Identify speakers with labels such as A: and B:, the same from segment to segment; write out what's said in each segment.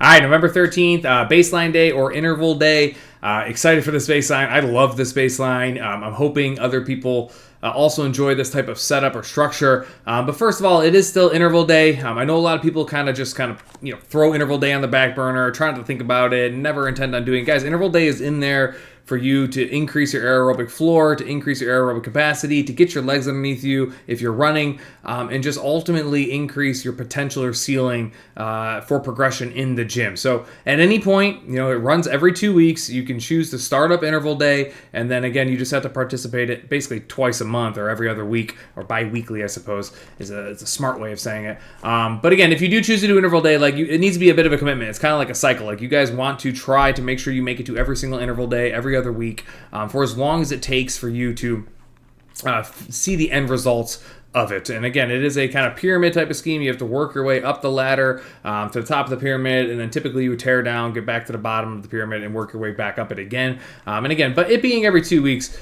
A: All right, November 13th, baseline day or interval day. Excited for this baseline. I love this baseline. I'm hoping other people also enjoy this type of setup or structure. But first of all, it is still interval day. I know a lot of people kind of throw interval day on the back burner, trying to think about it, never intend on doing it. Guys, interval day is in there for you to increase your aerobic floor, to increase your aerobic capacity, to get your legs underneath you if you're running, and just ultimately increase your potential or ceiling for progression in the gym. So at any point, it runs every 2 weeks. You can choose to start up interval day, and then again, you just have to participate it basically twice a month or every other week, or bi-weekly, I suppose, is a smart way of saying it. But again, if you do choose to do interval day, it needs to be a bit of a commitment. It's kind of like a cycle. You guys want to try to make sure you make it to every single interval day, every other week, for as long as it takes for you to see the end results of it. And again, it is a kind of pyramid type of scheme. You have to work your way up the ladder to the top of the pyramid, and then typically you would tear down, get back to the bottom of the pyramid, and work your way back up it again. But it being every 2 weeks,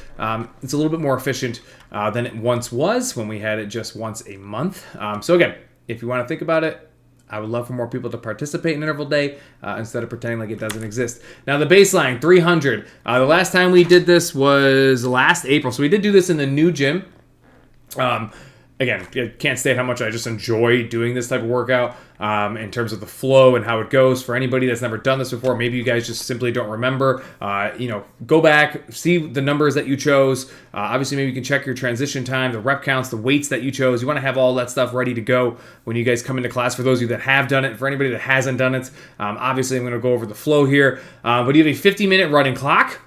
A: it's a little bit more efficient than it once was when we had it just once a month. So again, if you want to think about it, I would love for more people to participate in interval day instead of pretending like it doesn't exist. Now, the baseline, 300. The last time we did this was last April. So we did do this in the new gym. Again, I can't state how much I just enjoy doing this type of workout in terms of the flow and how it goes. For anybody that's never done this before, maybe you guys just simply don't remember. Go back, see the numbers that you chose. Obviously, maybe you can check your transition time, the rep counts, the weights that you chose. You want to have all that stuff ready to go when you guys come into class. For those of you that have done it, for anybody that hasn't done it, obviously I'm going to go over the flow here. But you have a 50-minute running clock.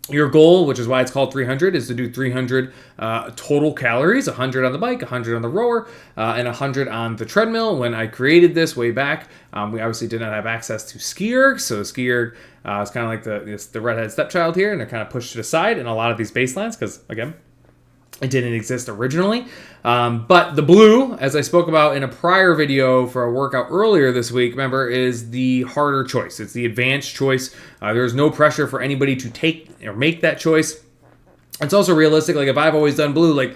A: Your goal, which is why it's called 300, is to do 300 total calories, 100 on the bike, 100 on the rower, and 100 on the treadmill. When I created this way back, we obviously did not have access to Ski-Erg, so Ski-Erg is kind of like the redhead stepchild here, and they're kind of pushed to the side in a lot of these baselines because, again, it didn't exist originally. But the blue, as I spoke about in a prior video for a workout earlier this week, remember, is the harder choice. It's the advanced choice. There's no pressure for anybody to take or make that choice. It's also realistic. If I've always done blue,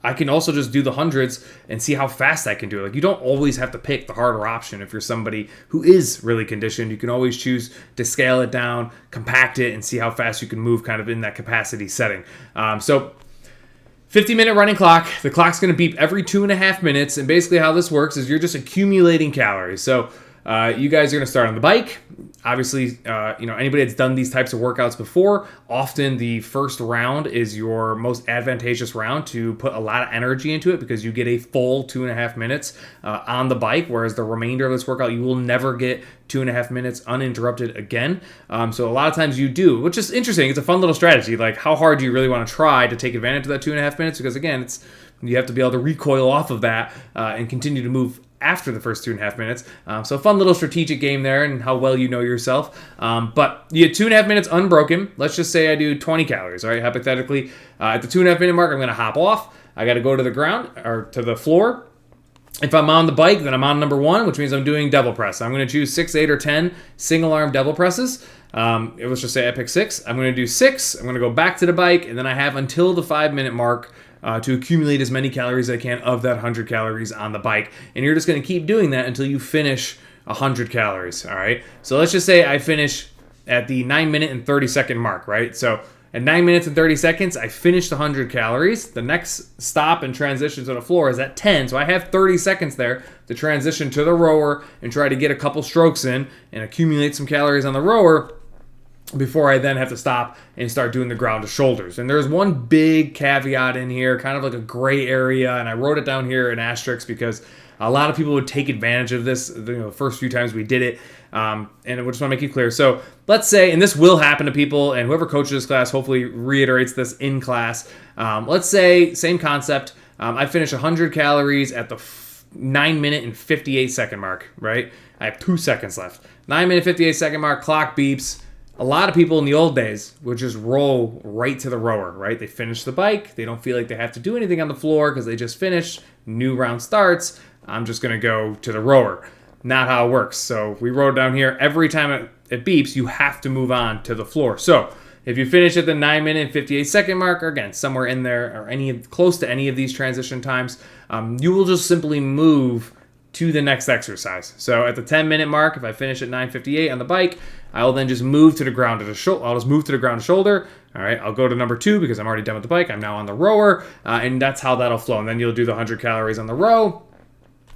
A: I can also just do the hundreds and see how fast I can do it. You don't always have to pick the harder option if you're somebody who is really conditioned. You can always choose to scale it down, compact it, and see how fast you can move kind of in that capacity setting. 50-minute running clock. The clock's going to beep every 2.5 minutes, and basically how this works is you're just accumulating calories. So you guys are going to start on the bike. Obviously, anybody that's done these types of workouts before, often the first round is your most advantageous round to put a lot of energy into it because you get a full 2.5 minutes on the bike, whereas the remainder of this workout, you will never get 2.5 minutes uninterrupted again. So a lot of times you do, which is interesting. It's a fun little strategy. How hard do you really want to try to take advantage of that 2.5 minutes? Because again, you have to be able to recoil off of that and continue to move after the first 2.5 minutes. So fun little strategic game there and how well you know yourself. But you get 2.5 minutes unbroken. Let's just say I do 20 calories, all right? Hypothetically, at the 2.5 minute mark, I'm going to hop off. I got to go to the ground or to the floor. If I'm on the bike, then I'm on number 1, which means I'm doing double press. I'm going to choose 6, 8, or 10 single arm double presses. Let's just say I pick 6. I'm going to do 6. I'm going to go back to the bike, and then I have until the 5-minute mark to accumulate as many calories as I can of that 100 calories on the bike. And you're just going to keep doing that until you finish 100 calories, all right? So let's just say I finish at the 9-minute and 30-second mark, right? So at 9 minutes and 30 seconds, I finished 100 calories. The next stop and transition to the floor is at 10, so I have 30 seconds there to transition to the rower and try to get a couple strokes in and accumulate some calories on the rower before I then have to stop and start doing the ground to shoulders. And there's one big caveat in here, kind of like a gray area, and I wrote it down here in asterisks because a lot of people would take advantage of this the first few times we did it, and I just want to make it clear. So let's say, and this will happen to people, and whoever coaches this class hopefully reiterates this in class. Let's say, same concept, I finish 100 calories at the 9-minute and 58-second mark, right? I have 2 seconds left. 9-minute, 58-second mark, clock beeps. A lot of people in the old days would just roll right to the rower, right? They finish the bike. They don't feel like they have to do anything on the floor because they just finished. New round starts. I'm just going to go to the rower. Not how it works. So we wrote down here, every time it beeps, you have to move on to the floor. So if you finish at the 9-minute and 58-second mark, or again, somewhere in there, or close to any of these transition times, you will just simply move to the next exercise. So at the 10-minute mark, if I finish at 9:58 on the bike, I will then just move to the ground to the shoulder. I'll just move to the ground to shoulder. All right, I'll go to number 2 because I'm already done with the bike. I'm now on the rower, and that's how that'll flow. And then you'll do the 100 calories on the row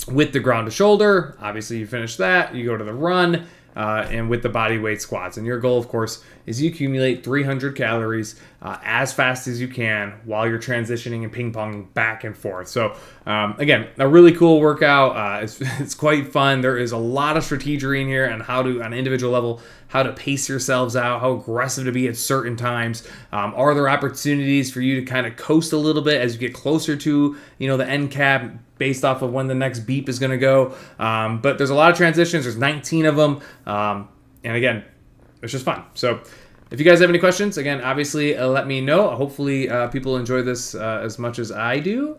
A: with the ground to shoulder. Obviously, you finish that. You go to the run. And with the body weight squats. And your goal, of course, is you accumulate 300 calories as fast as you can while you're transitioning and ping-ponging back and forth. So, again, a really cool workout. It's quite fun. There is a lot of strategy in here on how to, on an individual level, how to pace yourselves out, how aggressive to be at certain times. Are there opportunities for you to kind of coast a little bit as you get closer to, the end cap, based off of when the next beep is going to go. But there's a lot of transitions. There's 19 of them. And again, it's just fun. So if you guys have any questions, again, obviously let me know. Hopefully people enjoy this as much as I do.